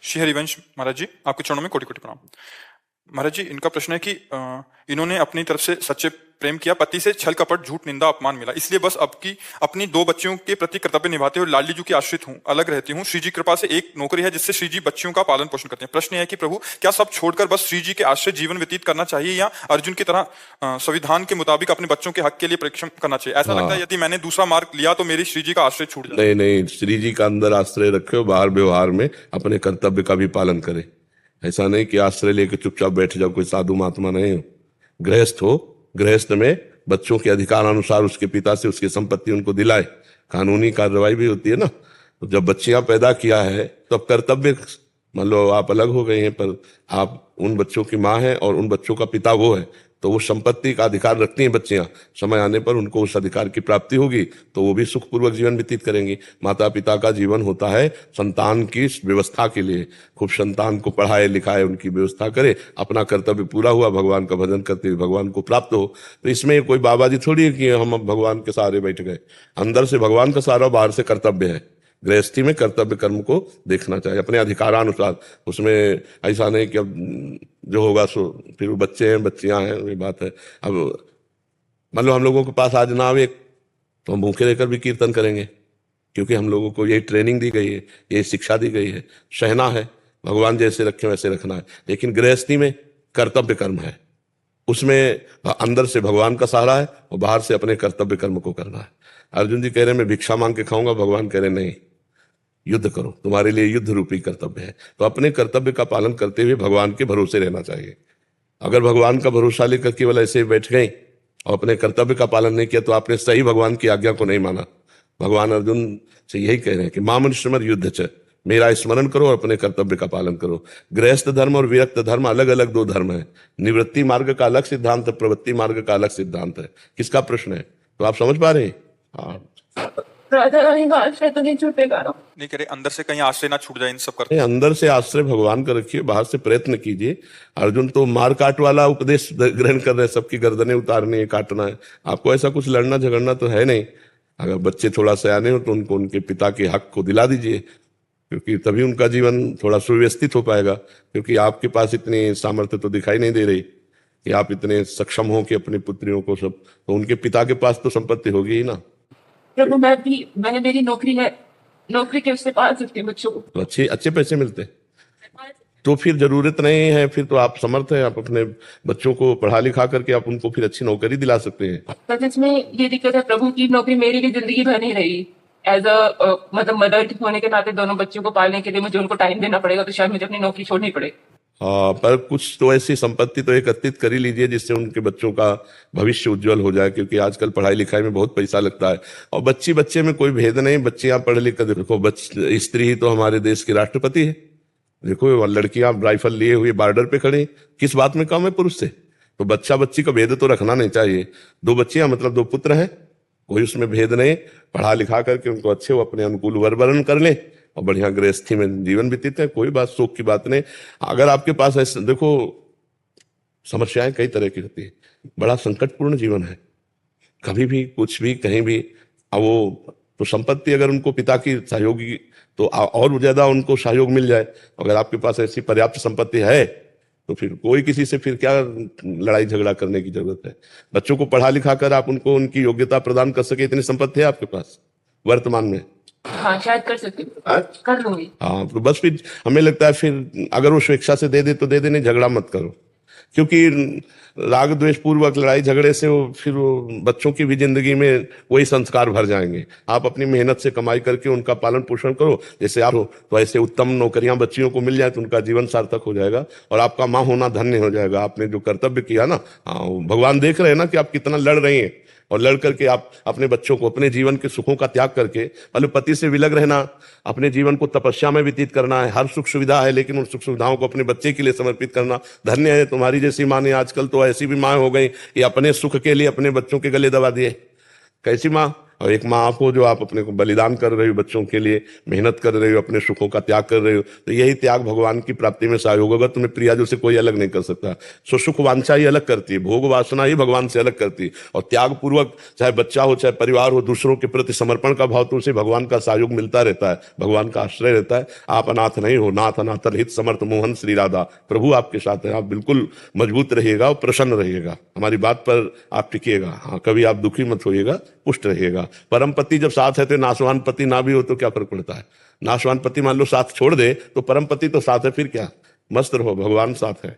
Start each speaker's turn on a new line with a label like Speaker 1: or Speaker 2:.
Speaker 1: श्री हरिवंश महाराज जी, आपके चरणों में कोटि कोटि प्रणाम। महाराज जी, इनका प्रश्न है कि इन्होंने अपनी तरफ से सच्चे प्रेम किया, पति से छल कपट झूठ निंदा अपमान मिला, इसलिए बस अब की अपनी दो बच्चियों के प्रति कर्तव्य निभाते हुए लाडली जी की आश्रित हूँ, अलग रहती हूँ। श्री जी कृपा से एक नौकरी है जिससे श्री जी बच्चियों का पालन पोषण करते हैं। प्रश्न यह है कि प्रभु, क्या सब छोड़कर बस श्री जी के आश्रित जीवन व्यतीत करना चाहिए या अर्जुन की तरह संविधान के मुताबिक अपने बच्चों के हक के लिए परिश्रम करना चाहिए? ऐसा लगता है यदि मैंने दूसरा मार्ग लिया तो मेरी श्री जी का आश्रय छूट जाए।
Speaker 2: नहीं नहीं, श्री जी का अंदर आश्रय रखे, बाहर व्यवहार में अपने कर्तव्य का भी पालन करे। ऐसा नहीं कि आश्रय लेके चुपचाप बैठ जाओ, कोई साधु महात्मा नहीं हो। गृहस्थ हो, गृहस्थ में बच्चों के अधिकार अनुसार उसके पिता से उसकी संपत्ति उनको दिलाए, कानूनी कार्रवाई भी होती है ना। तो जब बच्चियां पैदा किया है तो अब कर्तव्य, मान लो आप अलग हो गए हैं पर आप उन बच्चों की माँ है और उन बच्चों का पिता वो है, तो वो संपत्ति का अधिकार रखती हैं बच्चियां। समय आने पर उनको उस अधिकार की प्राप्ति होगी तो वो भी सुखपूर्वक जीवन व्यतीत करेंगी। माता पिता का जीवन होता है संतान की व्यवस्था के लिए, खूब संतान को पढ़ाए लिखाए, उनकी व्यवस्था करे, अपना कर्तव्य पूरा हुआ, भगवान का भजन करते हुए भगवान को प्राप्त हो। तो इसमें कोई बाबा जी थोड़ी है कि हम अब भगवान के सहारे बैठ गए। अंदर से भगवान का सहारा, बाहर से कर्तव्य है। गृहस्थी में कर्तव्य कर्म को देखना चाहिए अपने अधिकारानुसार। उसमें ऐसा नहीं कि अब जो होगा सो फिर वो बच्चे हैं बच्चियां हैं, वही बात है। अब मान लो हम लोगों के पास आज ना आवे तो हम भूखे रहकर भी कीर्तन करेंगे, क्योंकि हम लोगों को यही ट्रेनिंग दी गई है, यही शिक्षा दी गई है। सहना है, भगवान जैसे रखे वैसे रखना है। लेकिन गृहस्थी में कर्तव्य कर्म है, उसमें अंदर से भगवान का सहारा है और बाहर से अपने कर्तव्य कर्म को करना है। अर्जुन जी कह रहे हैं मैं भिक्षा मांग के खाऊंगा, भगवान कह रहे नहीं, युद्ध करो, तुम्हारे लिए युद्ध रूपी कर्तव्य है। तो अपने कर्तव्य का पालन करते हुए भगवान के भरोसे रहना चाहिए। अगर भगवान का भरोसा लेकर केवल ऐसे बैठ गए और अपने कर्तव्य का पालन नहीं किया तो आपने सही भगवान की आज्ञा को नहीं माना। भगवान अर्जुन से यही कह रहे हैं कि माम स्मर युद्ध च, मेरा स्मरण करो और अपने कर्तव्य का पालन करो। गृहस्थ धर्म और विरक्त धर्म अलग अलग दो धर्म है। निवृत्ति मार्ग का अलग सिद्धांत है, प्रवृत्ति मार्ग का अलग सिद्धांत है। किसका प्रश्न है, तो आप समझ पा रहे हैं? हाँ,
Speaker 1: आश्रय तो नहीं छूटेगा ना? नहीं करे अंदर से कहीं आश्रय ना छूट जाए इन सब करते।
Speaker 2: अंदर से आश्रय भगवान का रखिए, बाहर से प्रयत्न कीजिए। अर्जुन तो मार काट वाला उपदेश ग्रहण कर रहे हैं, सबकी गर्दनें उतारनी है, काटना है। आपको ऐसा कुछ लड़ना झगड़ना तो है नहीं। अगर बच्चे थोड़ा सयाने हो तो उनको उनके पिता के हक को दिला दीजिए, क्योंकि तभी उनका जीवन थोड़ा सुव्यवस्थित हो पाएगा। क्योंकि आपके पास इतनी सामर्थ्य तो दिखाई नहीं दे रही कि आप इतने सक्षम हो कि अपनी पुत्रियों को सब, तो उनके पिता के पास तो संपत्ति होगी ही ना।
Speaker 3: प्रभु मैंने मेरी नौकरी है, नौकरी के उससे पाल सकती हूँ बच्चों को।
Speaker 2: तो अच्छे पैसे मिलते हैं तो फिर जरूरत नहीं है, फिर तो आप समर्थ हैं, आप अपने बच्चों को पढ़ा लिखा करके आप उनको फिर अच्छी नौकरी दिला सकते हैं।
Speaker 3: पर इसमें ये दिक्कत है प्रभु की नौकरी मेरी भी जिंदगी भर नहीं रही। एज अ मतलब मदर होने के नाते दोनों बच्चों को पालने के लिए मुझे उनको टाइम देना पड़ेगा, तो शायद मुझे अपनी नौकरी छोड़नी पड़े।
Speaker 2: हाँ, पर कुछ तो ऐसी संपत्ति तो एकत्रित कर ही लीजिए जिससे उनके बच्चों का भविष्य उज्जवल हो जाए। क्योंकि आजकल पढ़ाई लिखाई में बहुत पैसा लगता है और बच्चे में कोई भेद नहीं। बच्चियां पढ़ लिख कर देखो, स्त्री ही तो हमारे देश की राष्ट्रपति है। देखो लड़कियां राइफल लिए हुए बॉर्डर पे खड़ी, किस बात में कम है पुरुष से? तो बच्चा बच्ची का भेद तो रखना नहीं चाहिए। दो बच्चियां मतलब दो पुत्र हैं, कोई उसमें भेद नहीं। पढ़ा लिखा करके उनको अच्छे वो अपने अनुकूल वर वर्ण कर ले और बढ़िया गृहस्थी में जीवन व्यतीत है, कोई बात शोक की बात नहीं। अगर आपके पास ऐसे देखो समस्याएं कई तरह की होती है, बड़ा संकटपूर्ण जीवन है, कभी भी कुछ भी कहीं भी। अब वो तो संपत्ति अगर उनको पिता की सहयोगी तो और ज्यादा उनको सहयोग मिल जाए। अगर आपके पास ऐसी पर्याप्त संपत्ति है तो फिर कोई किसी से फिर क्या लड़ाई झगड़ा करने की जरूरत है। बच्चों को पढ़ा लिखा कर आप उनको उनकी योग्यता प्रदान कर सके, इतनी संपत्ति है आपके पास वर्तमान में।
Speaker 3: हाँ, शायद कर सकती हूँ, कर लूंगी।
Speaker 2: हाँ, तो बस फिर हमें लगता है फिर अगर वो स्वेच्छा से दे दे तो दे देने, झगड़ा मत करो। क्योंकि राग द्वेष पूर्वक लड़ाई झगड़े से वो फिर वो बच्चों की भी जिंदगी में वही संस्कार भर जाएंगे। आप अपनी मेहनत से कमाई करके उनका पालन पोषण करो, जैसे आप हो तो ऐसे उत्तम नौकरियां बच्चियों को मिल जाए तो उनका जीवन सार्थक हो जाएगा और आपका माँ होना धन्य हो जाएगा। आपने जो कर्तव्य किया ना, हाँ, भगवान देख रहे हैं ना कि आप कितना लड़ रही हैं और लड़ करके आप अपने बच्चों को अपने जीवन के सुखों का त्याग करके, मतलब पति से विलग रहना, अपने जीवन को तपस्या में व्यतीत करना है। हर सुख सुविधा है लेकिन उन सुख सुविधाओं को अपने बच्चे के लिए समर्पित करना धन्य है। तुम्हारी जैसी माँ ने, आजकल तो ऐसी भी माँ हो गई कि अपने सुख के लिए अपने बच्चों के गले दबा दिए। कैसी माँ और एक माँ आप हो जो आप अपने को बलिदान कर रहे हो बच्चों के लिए, मेहनत कर रहे हो, अपने सुखों का त्याग कर रहे हो, तो यही त्याग भगवान की प्राप्ति में सहयोग होगा। तुम्हें प्रियाजों से कोई अलग नहीं कर सकता। सो सुख वांछा ही अलग करती है, भोग वासना ही भगवान से अलग करती है। और त्याग पूर्वक चाहे बच्चा हो चाहे परिवार हो, दूसरों के प्रति समर्पण का भाव, तो उसे भगवान का सहयोग मिलता रहता है, भगवान का आश्रय रहता है। आप अनाथ नहीं हो, नाथ अनाथ हित समर्थ मोहन श्री राधा, प्रभु आपके साथ है। आप बिल्कुल मजबूत रहिएगा और प्रसन्न रहिएगा, हमारी बात पर आप टिकिएगा। हाँ, कभी आप दुखी मत होइएगा, पुष्ट रहिएगा। परम पति जब साथ है तो नाशवान पति ना भी हो तो क्या फर्क पड़ता है। नाशवान पति मान लो साथ छोड़ दे तो परम पति तो साथ है, फिर क्या, मस्त रहो, भगवान साथ है।